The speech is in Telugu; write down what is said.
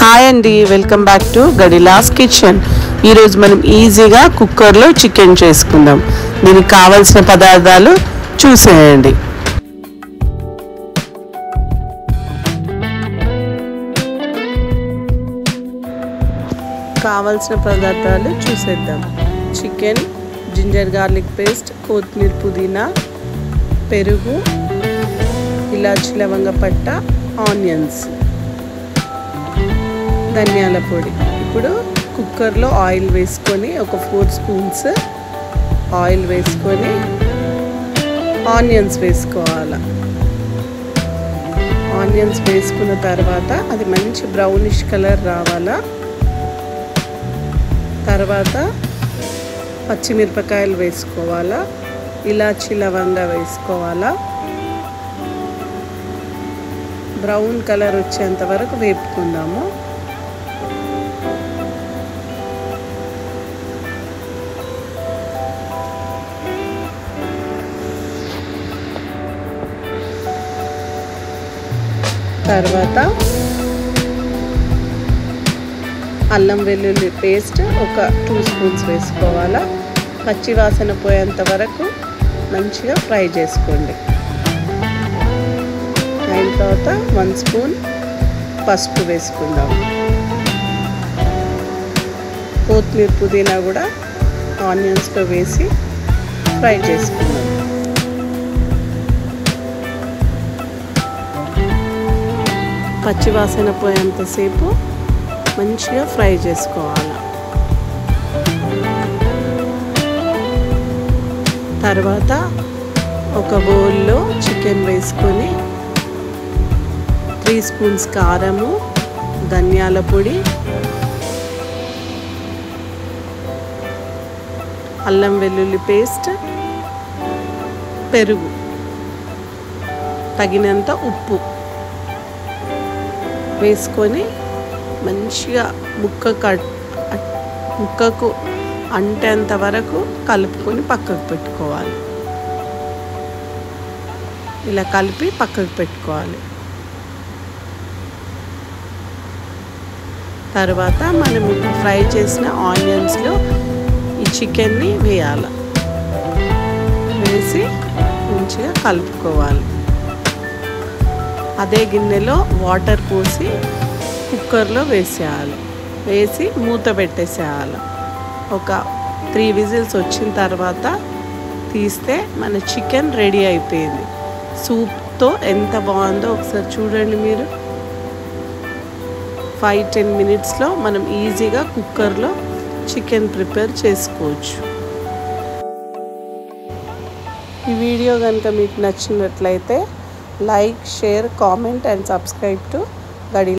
హాయ్ అండి, వెల్కమ్ బ్యాక్ టు గడిలాస్ కిచెన్. ఈరోజు మనం ఈజీగా కుక్కర్లో చికెన్ చేసుకుందాం. దీనికి కావాల్సిన పదార్థాలు చూసేయండి. కావాల్సిన పదార్థాలు చూసేద్దాం. చికెన్, జింజర్ గార్లిక్ పేస్ట్, కొత్తిమీర, పుదీనా, పెరుగు, ఇలాచి లవంగ పట్ట, ఆనియన్స్, ధనియాల పొడి. ఇప్పుడు కుక్కర్లో ఆయిల్ వేసుకొని ఒక 4 స్పూన్స్ ఆయిల్ వేసుకొని ఆనియన్స్ వేసుకోవాలి. ఆనియన్స్ వేసుకున్న తర్వాత అది మంచి బ్రౌనిష్ కలర్ రావాలా. తర్వాత పచ్చిమిరపకాయలు వేసుకోవాలా, ఇలాచి లవంగ వేసుకోవాలా. బ్రౌన్ కలర్ వచ్చేంత వరకు వేపుకుందాము. తర్వాత అల్లం వెల్లుల్లి పేస్ట్ ఒక 2 స్పూన్స్ వేసుకోవాలా. పచ్చి వాసన పోయేంత వరకు మంచిగా ఫ్రై చేసుకోండి. అయిన తర్వాత 1 స్పూన్ పసుపు వేసుకుందాం. కొత్తిమీర, పుదీనా కూడా ఆనియన్స్లో వేసి ఫ్రై చేసుకుందాం. పచ్చివాసన పోయేంతసేపు మంచిగా ఫ్రై చేసుకోవాలి. తర్వాత ఒక బౌల్లో చికెన్ వేసుకొని 3 స్పూన్స్ కారము, ధనియాల పొడి, అల్లం వెల్లుల్లి పేస్ట్, పెరుగు, తగినంత ఉప్పు వేసుకొని మంచిగా ముక్కకు అంటేంత వరకు కలుపుకొని పక్కకు పెట్టుకోవాలి. ఇలా కలిపి పక్కకు పెట్టుకోవాలి. తర్వాత మనం ఫ్రై చేసిన ఆనియన్స్లో ఈ చికెన్ని వేయాలి. వేసి మంచిగా కలుపుకోవాలి. అదే గిన్నెలో వాటర్ పోసి కుక్కర్లో వేసేయాలి. వేసి మూత పెట్టేసేయాలి. ఒక 3 విజిల్స్ వచ్చిన తర్వాత తీస్తే మన చికెన్ రెడీ అయిపోయింది. సూప్తో ఎంత బాగుందో ఒకసారి చూడండి మీరు. 5-10 మినిట్స్లో మనం ఈజీగా కుక్కర్లో చికెన్ ప్రిపేర్ చేసుకోవచ్చు. ఈ వీడియో కనుక మీకు నచ్చినట్లయితే like, share, comment and subscribe to గడి